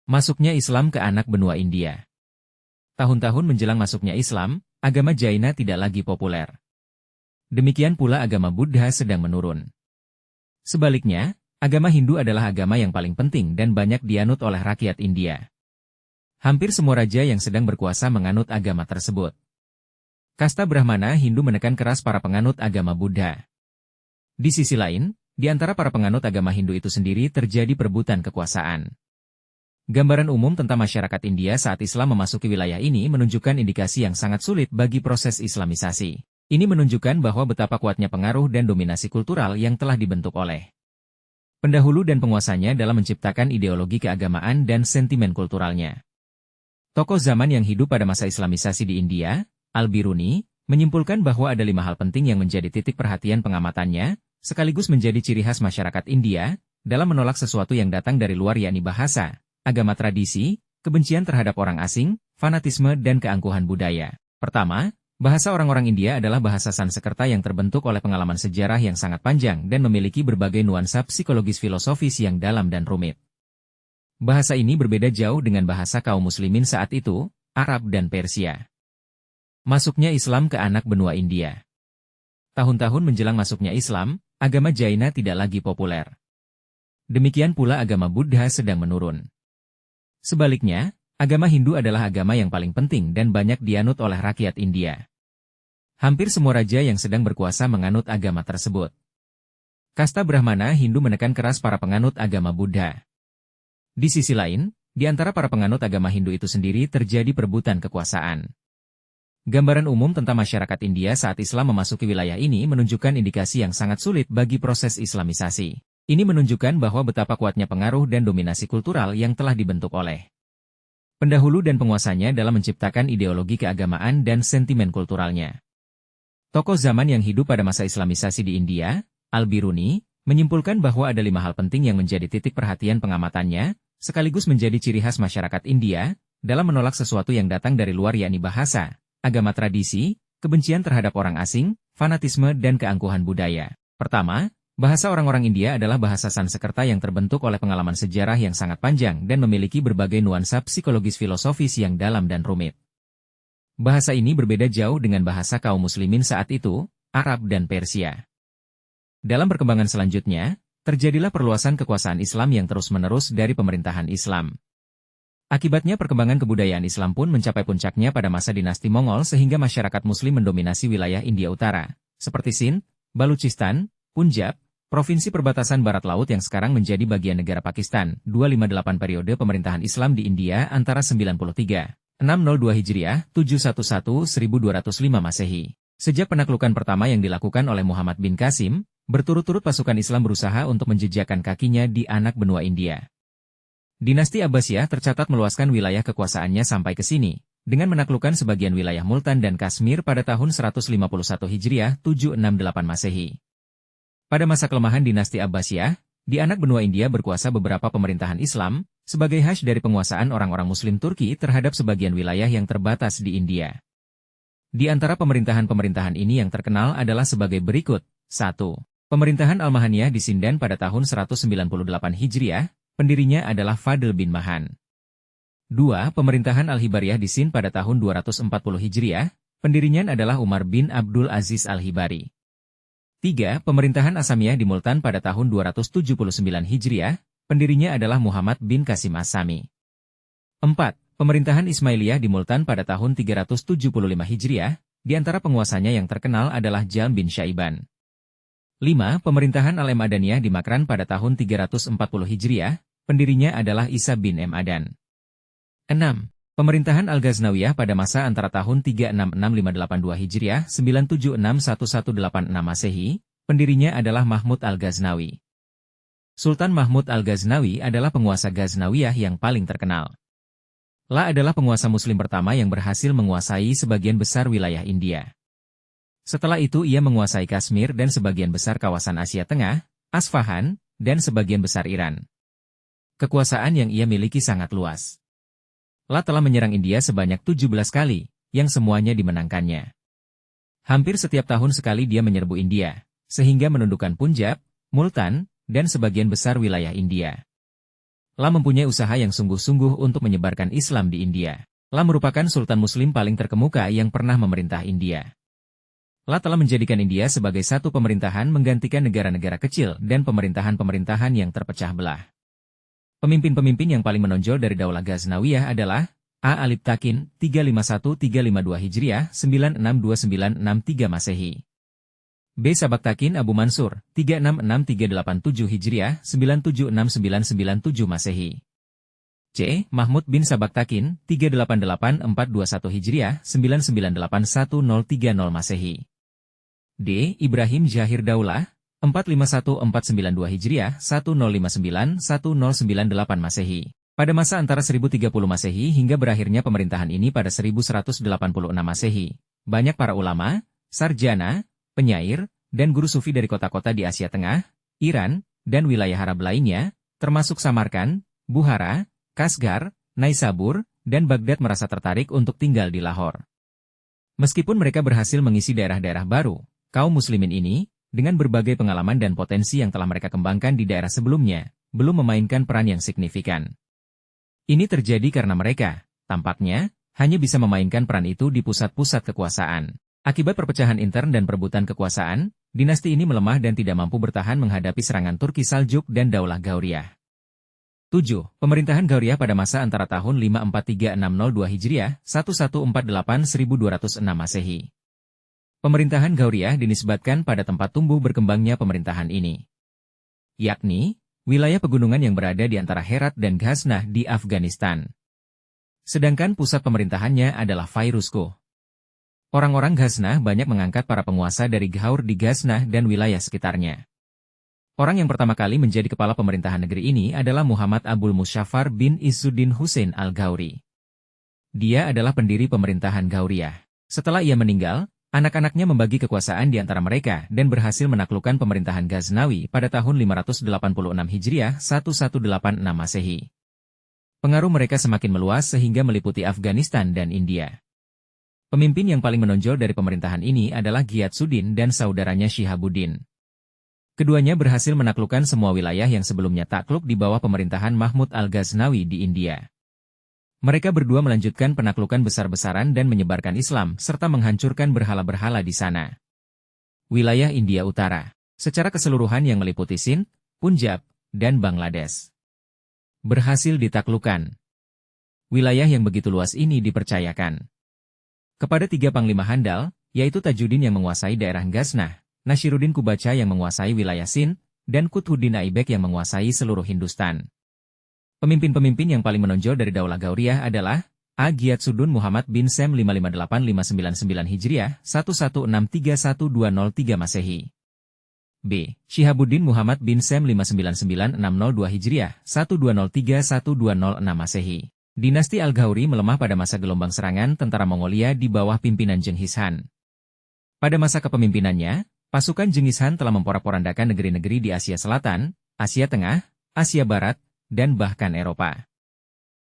Masuknya Islam ke anak benua India. Tahun-tahun menjelang masuknya Islam, agama Jaina tidak lagi populer. Demikian pula agama Buddha sedang menurun. Sebaliknya, agama Hindu adalah agama yang paling penting dan banyak dianut oleh rakyat India. Hampir semua raja yang sedang berkuasa menganut agama tersebut. Kasta Brahmana Hindu menekan keras para penganut agama Buddha. Di sisi lain, di antara para penganut agama Hindu itu sendiri terjadi perebutan kekuasaan. Gambaran umum tentang masyarakat India saat Islam memasuki wilayah ini menunjukkan indikasi yang sangat sulit bagi proses Islamisasi. Ini menunjukkan bahwa betapa kuatnya pengaruh dan dominasi kultural yang telah dibentuk oleh pendahulu dan penguasanya dalam menciptakan ideologi keagamaan dan sentimen kulturalnya. Tokoh zaman yang hidup pada masa Islamisasi di India, Al-Biruni, menyimpulkan bahwa ada 5 hal penting yang menjadi titik perhatian pengamatannya, sekaligus menjadi ciri khas masyarakat India, dalam menolak sesuatu yang datang dari luar yakni bahasa, agama tradisi, kebencian terhadap orang asing, fanatisme dan keangkuhan budaya. Pertama, bahasa orang-orang India adalah bahasa Sanskerta yang terbentuk oleh pengalaman sejarah yang sangat panjang dan memiliki berbagai nuansa psikologis filosofis yang dalam dan rumit. Bahasa ini berbeda jauh dengan bahasa kaum muslimin saat itu, Arab dan Persia. Masuknya Islam ke anak benua India. Tahun-tahun menjelang masuknya Islam, agama Jaina tidak lagi populer. Demikian pula agama Buddha sedang menurun. Sebaliknya, agama Hindu adalah agama yang paling penting dan banyak dianut oleh rakyat India. Hampir semua raja yang sedang berkuasa menganut agama tersebut. Kasta Brahmana Hindu menekan keras para penganut agama Buddha. Di sisi lain, di antara para penganut agama Hindu itu sendiri terjadi perebutan kekuasaan. Gambaran umum tentang masyarakat India saat Islam memasuki wilayah ini menunjukkan indikasi yang sangat sulit bagi proses Islamisasi. Ini menunjukkan bahwa betapa kuatnya pengaruh dan dominasi kultural yang telah dibentuk oleh pendahulu dan penguasanya dalam menciptakan ideologi keagamaan dan sentimen kulturalnya. Tokoh zaman yang hidup pada masa Islamisasi di India, Al-Biruni, menyimpulkan bahwa ada 5 hal penting yang menjadi titik perhatian pengamatannya, sekaligus menjadi ciri khas masyarakat India, dalam menolak sesuatu yang datang dari luar yakni bahasa, agama tradisi, kebencian terhadap orang asing, fanatisme dan keangkuhan budaya. Pertama, bahasa orang-orang India adalah bahasa Sanskerta yang terbentuk oleh pengalaman sejarah yang sangat panjang dan memiliki berbagai nuansa psikologis filosofis yang dalam dan rumit. Bahasa ini berbeda jauh dengan bahasa kaum muslimin saat itu, Arab dan Persia. Dalam perkembangan selanjutnya, terjadilah perluasan kekuasaan Islam yang terus-menerus dari pemerintahan Islam. Akibatnya perkembangan kebudayaan Islam pun mencapai puncaknya pada masa dinasti Mongol sehingga masyarakat Muslim mendominasi wilayah India Utara, seperti Sindh, Baluchistan, Punjab, provinsi perbatasan Barat Laut yang sekarang menjadi bagian negara Pakistan. 258 periode pemerintahan Islam di India antara 93, 602 Hijriah, 711, 1205 Masehi. Sejak penaklukan pertama yang dilakukan oleh Muhammad bin Qasim, berturut-turut pasukan Islam berusaha untuk menjejakkan kakinya di anak benua India. Dinasti Abbasiyah tercatat meluaskan wilayah kekuasaannya sampai ke sini, dengan menaklukkan sebagian wilayah Multan dan Kashmir pada tahun 151 Hijriah, 768 Masehi. Pada masa kelemahan dinasti Abbasiyah, di anak benua India berkuasa beberapa pemerintahan Islam, sebagai khas dari penguasaan orang-orang Muslim Turki terhadap sebagian wilayah yang terbatas di India. Di antara pemerintahan-pemerintahan ini yang terkenal adalah sebagai berikut. 1. Pemerintahan Al-Mahaniyah di Sindan pada tahun 198 Hijriah, pendirinya adalah Fadl bin Mahan. 2. Pemerintahan Al-Hibariyah di Sindh pada tahun 240 Hijriah, pendirinya adalah Umar bin Abdul Aziz Al-Hibari. 3. Pemerintahan Asamiyah di Multan pada tahun 279 Hijriah, pendirinya adalah Muhammad bin Qasim As-Sami. 4. Pemerintahan Ismailiyah di Multan pada tahun 375 Hijriah, di antara penguasanya yang terkenal adalah Jalm bin Syaiban. 5. Pemerintahan Al-Madaniyah di Makran pada tahun 340 Hijriah, pendirinya adalah Isa bin Adan. 6. Pemerintahan Al-Ghaznawiyah pada masa antara tahun 366582 Hijriah 9761186 Masehi, pendirinya adalah Mahmud Al-Ghaznawi. Sultan Mahmud Al-Ghaznawi adalah penguasa Ghaznawiyah yang paling terkenal. La adalah penguasa Muslim pertama yang berhasil menguasai sebagian besar wilayah India. Setelah itu ia menguasai Kashmir dan sebagian besar kawasan Asia Tengah, Asfahan, dan sebagian besar Iran. Kekuasaan yang ia miliki sangat luas. La telah menyerang India sebanyak 17 kali, yang semuanya dimenangkannya. Hampir setiap tahun sekali dia menyerbu India, sehingga menundukkan Punjab, Multan, dan sebagian besar wilayah India. La mempunyai usaha yang sungguh-sungguh untuk menyebarkan Islam di India. La merupakan sultan muslim paling terkemuka yang pernah memerintah India. La telah menjadikan India sebagai satu pemerintahan menggantikan negara-negara kecil dan pemerintahan-pemerintahan yang terpecah belah. Pemimpin-pemimpin yang paling menonjol dari Daulah Ghaznawiyah adalah A. Alip Takin, 351-352 Hijriah, 962963 Masehi. B. Sabaktakin Abu Mansur, 366-387 Hijriah, 976997 Masehi. C. Mahmud bin Sabaktakin, 388-421 Hijriah, 998130 Masehi. D. Ibrahim Jahir Daulah, 451492 Hijriah, 1059-1098 Masehi. Pada masa antara 1030 Masehi hingga berakhirnya pemerintahan ini pada 1186 Masehi, banyak para ulama, sarjana, penyair, dan guru sufi dari kota-kota di Asia Tengah, Iran, dan wilayah Arab lainnya, termasuk Samarkand, Bukhara, Kashgar, Naisabur, dan Baghdad merasa tertarik untuk tinggal di Lahore. Meskipun mereka berhasil mengisi daerah-daerah baru, kaum muslimin ini, dengan berbagai pengalaman dan potensi yang telah mereka kembangkan di daerah sebelumnya, belum memainkan peran yang signifikan. Ini terjadi karena mereka, tampaknya, hanya bisa memainkan peran itu di pusat-pusat kekuasaan. Akibat perpecahan intern dan perebutan kekuasaan, dinasti ini melemah dan tidak mampu bertahan menghadapi serangan Turki Saljuk dan Daulah Ghauriyah. 7. Pemerintahan Ghauriyah pada masa antara tahun 543602 Hijriah, 1148-1206 Masehi. Pemerintahan Ghauriyah dinisbatkan pada tempat tumbuh berkembangnya pemerintahan ini, yakni wilayah pegunungan yang berada di antara Herat dan Ghaznah di Afghanistan. Sedangkan pusat pemerintahannya adalah Firuzkoh. Orang-orang Ghaznah banyak mengangkat para penguasa dari Ghaur di Ghaznah dan wilayah sekitarnya. Orang yang pertama kali menjadi kepala pemerintahan negeri ini adalah Muhammad Abul Musyafar bin Izzuddin Hussein al-Ghauri. Dia adalah pendiri pemerintahan Ghauriyah. Setelah ia meninggal, anak-anaknya membagi kekuasaan di antara mereka dan berhasil menaklukkan pemerintahan Ghaznawi pada tahun 586 Hijriah 1186 Masehi. Pengaruh mereka semakin meluas sehingga meliputi Afghanistan dan India. Pemimpin yang paling menonjol dari pemerintahan ini adalah Ghiatsuddin dan saudaranya Shihabuddin. Keduanya berhasil menaklukkan semua wilayah yang sebelumnya takluk di bawah pemerintahan Mahmud al-Ghaznawi di India. Mereka berdua melanjutkan penaklukan besar-besaran dan menyebarkan Islam, serta menghancurkan berhala-berhala di sana. Wilayah India Utara, secara keseluruhan yang meliputi Sind, Punjab, dan Bangladesh, berhasil ditaklukkan. Wilayah yang begitu luas ini dipercayakan kepada 3 panglima handal, yaitu Tajuddin yang menguasai daerah Ghaznah, Nashiruddin Kubaca yang menguasai wilayah Sind, dan Qutbuddin Aibak yang menguasai seluruh Hindustan. Pemimpin-pemimpin yang paling menonjol dari Daulah Ghauriyah adalah A. Ghiatsuddin Muhammad bin Sem 558599 Hijriah 11631203 Masehi. B. Shihabuddin Muhammad bin Sem 599602 Hijriah 12031206 Masehi. Dinasti Al-Ghauri melemah pada masa gelombang serangan tentara Mongolia di bawah pimpinan Genghis Khan. Pada masa kepemimpinannya, pasukan Genghis Khan telah memporak-porandakan negeri-negeri di Asia Selatan, Asia Tengah, Asia Barat, dan bahkan Eropa.